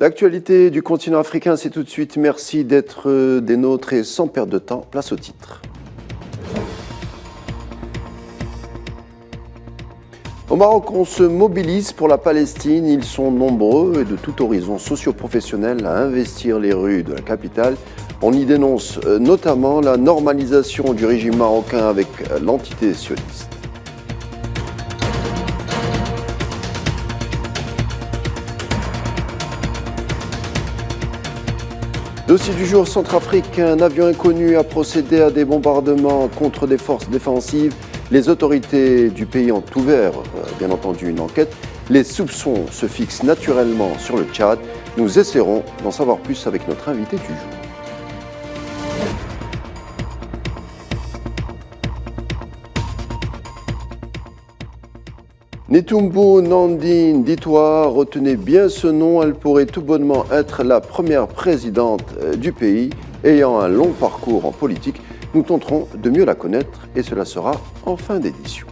L'actualité du continent africain, c'est tout de suite. Merci d'être des nôtres et sans perdre de temps, place au titre. Au Maroc, on se mobilise pour la Palestine. Ils sont nombreux et de tout horizon socio-professionnel à investir les rues de la capitale. On y dénonce notamment la normalisation du régime marocain avec l'entité sioniste. Dossier du jour, Centrafrique, un avion inconnu a procédé à des bombardements contre des forces défensives. Les autorités du pays ont ouvert, bien entendu, une enquête. Les soupçons se fixent naturellement sur le Tchad. Nous essaierons d'en savoir plus avec notre invité du jour. Netumbo Nandine Ditwa, retenez bien ce nom, elle pourrait tout bonnement être la première présidente du pays, ayant un long parcours en politique. Nous tenterons de mieux la connaître et cela sera en fin d'édition.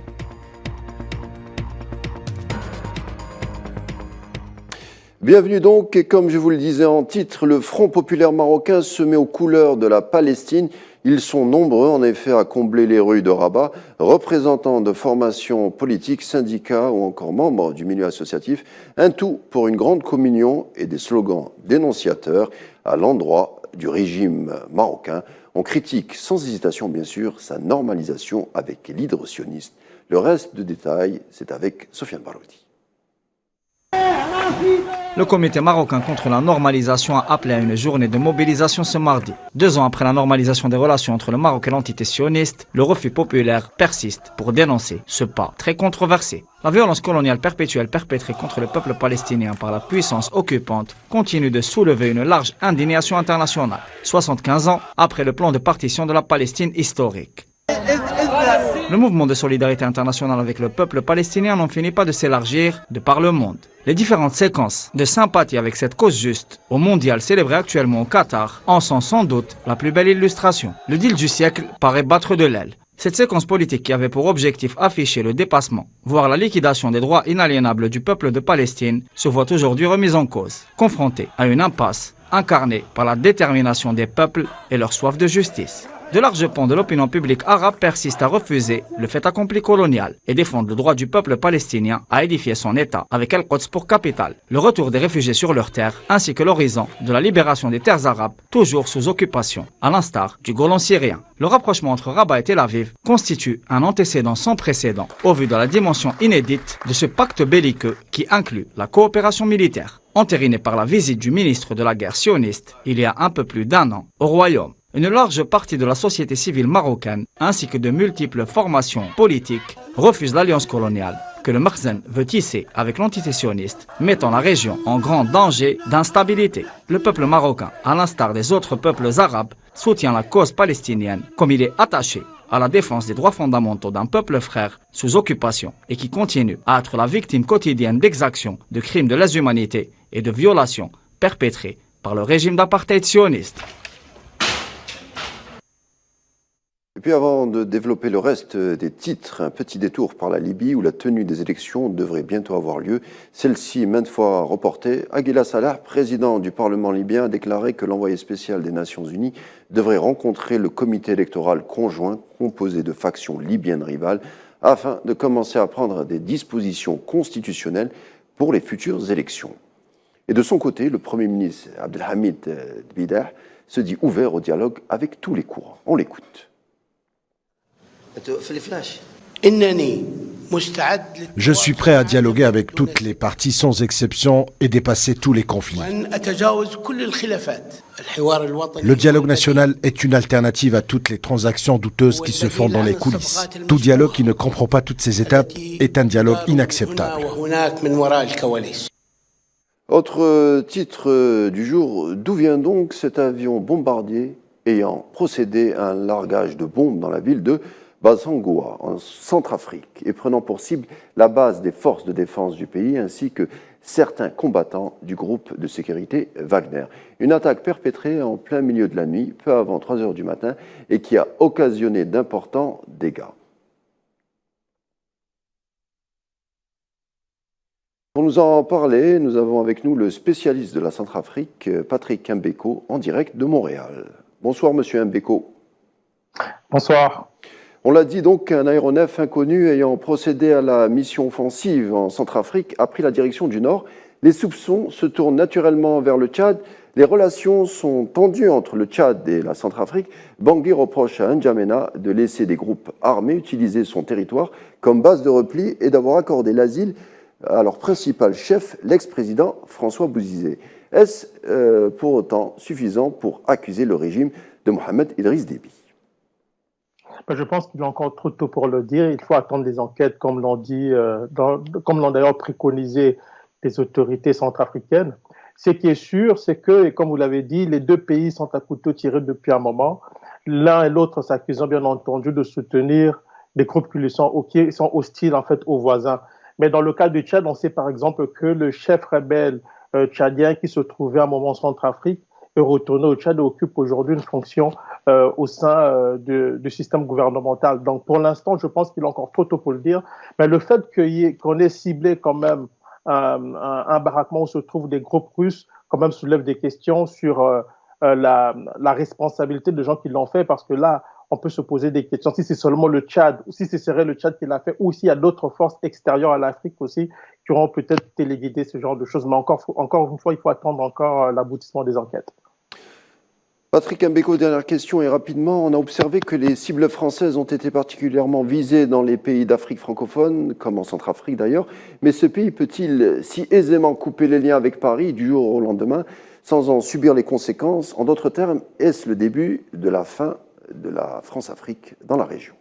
Bienvenue donc, et comme je vous le disais en titre, le Front populaire marocain se met aux couleurs de la Palestine. Ils sont nombreux en effet à combler les rues de Rabat, représentants de formations politiques, syndicats ou encore membres du milieu associatif, un tout pour une grande communion et des slogans dénonciateurs à l'endroit du régime marocain. On critique sans hésitation bien sûr sa normalisation avec l'hydre sioniste. Le reste de détails, c'est avec Sofiane Baroudi. Le comité marocain contre la normalisation a appelé à une journée de mobilisation ce mardi. 2 ans après la normalisation des relations entre le Maroc et l'entité sioniste, le refus populaire persiste pour dénoncer ce pas très controversé. La violence coloniale perpétuelle perpétrée contre le peuple palestinien par la puissance occupante continue de soulever une large indignation internationale, 75 ans après le plan de partition de la Palestine historique. Le mouvement de solidarité internationale avec le peuple palestinien n'en finit pas de s'élargir de par le monde. Les différentes séquences de sympathie avec cette cause juste au mondial célébré actuellement au Qatar en sont sans doute la plus belle illustration. Le deal du siècle paraît battre de l'aile. Cette séquence politique qui avait pour objectif affiché le dépassement, voire la liquidation des droits inaliénables du peuple de Palestine, se voit aujourd'hui remise en cause, confrontée à une impasse incarnée par la détermination des peuples et leur soif de justice. De larges pans de l'opinion publique arabe persistent à refuser le fait accompli colonial et défendent le droit du peuple palestinien à édifier son État avec Al-Quds pour capitale, le retour des réfugiés sur leurs terres ainsi que l'horizon de la libération des terres arabes toujours sous occupation, à l'instar du Golan syrien. Le rapprochement entre Rabat et Tel Aviv constitue un antécédent sans précédent au vu de la dimension inédite de ce pacte belliqueux qui inclut la coopération militaire, entérinée par la visite du ministre de la guerre sioniste il y a un peu plus d'1 an au Royaume. Une large partie de la société civile marocaine, ainsi que de multiples formations politiques, refusent l'alliance coloniale que le Makhzen veut tisser avec l'entité sioniste, mettant la région en grand danger d'instabilité. Le peuple marocain, à l'instar des autres peuples arabes, soutient la cause palestinienne comme il est attaché à la défense des droits fondamentaux d'un peuple frère sous occupation et qui continue à être la victime quotidienne d'exactions, de crimes de lèse-humanité et de violations perpétrées par le régime d'apartheid sioniste. Et puis avant de développer le reste des titres, un petit détour par la Libye où la tenue des élections devrait bientôt avoir lieu. Celle-ci, maintes fois reportée, Aguila Salah, président du Parlement libyen, a déclaré que l'envoyé spécial des Nations Unies devrait rencontrer le comité électoral conjoint composé de factions libyennes rivales afin de commencer à prendre des dispositions constitutionnelles pour les futures élections. Et de son côté, le Premier ministre Abdelhamid Dbidah se dit ouvert au dialogue avec tous les courants. On l'écoute. Je suis prêt à dialoguer avec toutes les parties sans exception et dépasser tous les conflits. Le dialogue national est une alternative à toutes les transactions douteuses qui se font dans les coulisses. Tout dialogue qui ne comprend pas toutes ces étapes est un dialogue inacceptable. Autre titre du jour, d'où vient donc cet avion bombardier ayant procédé à un largage de bombes dans la ville de Bazangoua, en Centrafrique, et prenant pour cible la base des forces de défense du pays ainsi que certains combattants du groupe de sécurité Wagner. Une attaque perpétrée en plein milieu de la nuit, peu avant 3 heures du matin, et qui a occasionné d'importants dégâts. Pour nous en parler, nous avons avec nous le spécialiste de la Centrafrique, Patrick Mbeko, en direct de Montréal. Bonsoir, monsieur Mbeko. Bonsoir. On l'a dit donc, un aéronef inconnu ayant procédé à la mission offensive en Centrafrique a pris la direction du nord. Les soupçons se tournent naturellement vers le Tchad. Les relations sont tendues entre le Tchad et la Centrafrique. Bangui reproche à N'Djamena de laisser des groupes armés utiliser son territoire comme base de repli et d'avoir accordé l'asile à leur principal chef, l'ex-président François Bozizé. Est-ce pour autant suffisant pour accuser le régime de Mohamed Idriss Déby? Je pense qu'il est encore trop tôt pour le dire. Il faut attendre des enquêtes, comme l'ont dit, comme l'ont d'ailleurs préconisé les autorités centrafricaines. Ce qui est sûr, c'est que, et comme vous l'avez dit, les deux pays sont à couteau tiré depuis un moment. L'un et l'autre s'accusant bien entendu de soutenir des groupes qui sont hostiles en fait aux voisins. Mais dans le cas du Tchad, on sait par exemple que le chef rebelle tchadien qui se trouvait à un moment en Centrafrique est retourné au Tchad et occupe aujourd'hui une fonction au sein du système gouvernemental. Donc pour l'instant, je pense qu'il est encore trop tôt pour le dire. Mais le fait qu'on ait ciblé quand même un baraquement où se trouvent des groupes russes, quand même soulève des questions sur la responsabilité des gens qui l'ont fait, parce que là, on peut se poser des questions si c'est seulement le Tchad, ou si ce serait le Tchad qui l'a fait, ou s'il y a d'autres forces extérieures à l'Afrique aussi qui auront peut-être téléguidé ce genre de choses. Mais encore une fois, il faut attendre encore l'aboutissement des enquêtes. Patrick Mbeko, dernière question et rapidement. On a observé que les cibles françaises ont été particulièrement visées dans les pays d'Afrique francophone, comme en Centrafrique d'ailleurs. Mais ce pays peut-il si aisément couper les liens avec Paris du jour au lendemain sans en subir les conséquences? En d'autres termes, est-ce le début de la fin de la France-Afrique dans la région?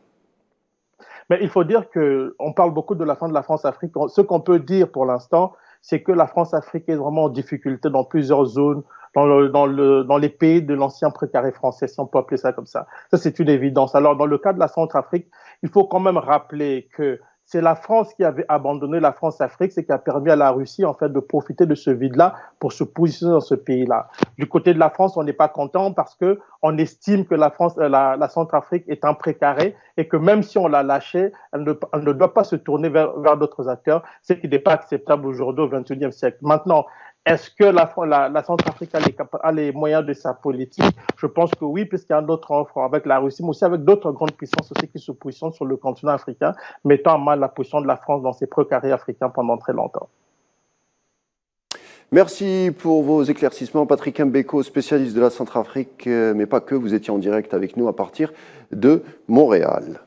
Mais il faut dire qu'on parle beaucoup de la fin de la France-Afrique. Ce qu'on peut dire pour l'instant, c'est que la France-Afrique est vraiment en difficulté dans plusieurs zones, dans les pays de l'ancien précaré français, si on peut appeler ça comme ça. Ça, c'est une évidence. Alors, dans le cas de la Centrafrique, il faut quand même rappeler que c'est la France qui avait abandonné la France-Afrique, c'est qui a permis à la Russie, en fait, de profiter de ce vide-là pour se positionner dans ce pays-là. Du côté de la France, on n'est pas content parce que on estime que la Centrafrique est un précaré et que même si on l'a lâchée, elle ne doit pas se tourner vers d'autres acteurs, ce qui n'est pas acceptable aujourd'hui au XXIe siècle. Maintenant, est-ce que la Centrafrique a les moyens de sa politique? Je pense que oui, puisqu'il y a d'autres offres avec la Russie, mais aussi avec d'autres grandes puissances aussi qui se positionnent sur le continent africain, mettant à mal la position de la France dans ces précarés africains pendant très longtemps. Merci pour vos éclaircissements. Patrick Mbeko, spécialiste de la Centrafrique, mais pas que, vous étiez en direct avec nous à partir de Montréal.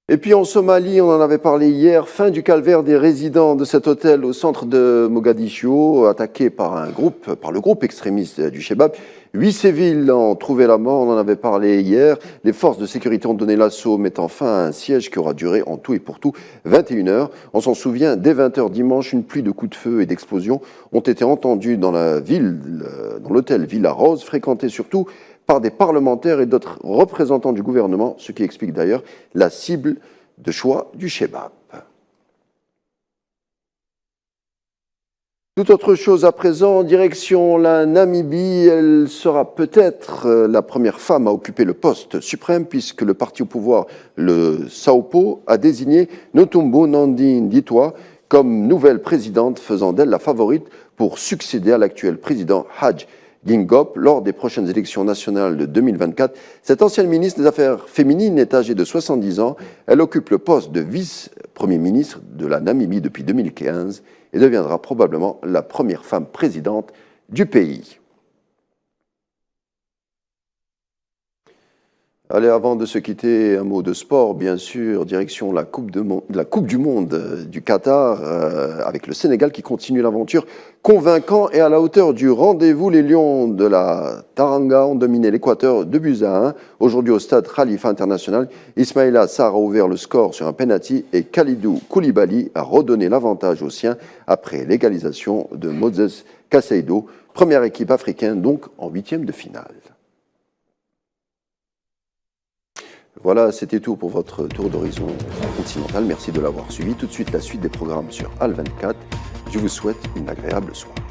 Et puis en Somalie, on en avait parlé hier, fin du calvaire des résidents de cet hôtel au centre de Mogadiscio, attaqué par le groupe extrémiste du Chebab. 8 civils ont trouvé la mort, on en avait parlé hier. Les forces de sécurité ont donné l'assaut, mettant fin à un siège qui aura duré en tout et pour tout 21 heures. On s'en souvient, dès 20 heures dimanche, une pluie de coups de feu et d'explosions ont été entendus dans l'hôtel Villa Rose, fréquenté surtout par des parlementaires et d'autres représentants du gouvernement, ce qui explique d'ailleurs la cible de choix du Chebab. Toute autre chose à présent, direction la Namibie, elle sera peut-être la première femme à occuper le poste suprême puisque le parti au pouvoir, le SAOPO, a désigné Notumbo Nandi-Ndaitwah comme nouvelle présidente, faisant d'elle la favorite pour succéder à l'actuel président Hage Geingob lors des prochaines élections nationales de 2024. Cette ancienne ministre des Affaires féminines est âgée de 70 ans. Elle occupe le poste de vice-premier ministre de la Namibie depuis 2015 et deviendra probablement la première femme présidente du pays. Allez, avant de se quitter, un mot de sport, bien sûr, direction la Coupe du Monde du Qatar, avec le Sénégal qui continue l'aventure convaincant et à la hauteur du rendez-vous. Les Lions de la Taranga ont dominé l'Équateur 2-1. Aujourd'hui au stade Khalifa International, Ismaïla Sarr a ouvert le score sur un penalty et Khalidou Koulibaly a redonné l'avantage aux siens après l'égalisation de Moses Caicedo, première équipe africaine donc en huitième de finale. Voilà, c'était tout pour votre tour d'horizon continental. Merci de l'avoir suivi. Tout de suite, la suite des programmes sur AL24. Je vous souhaite une agréable soirée.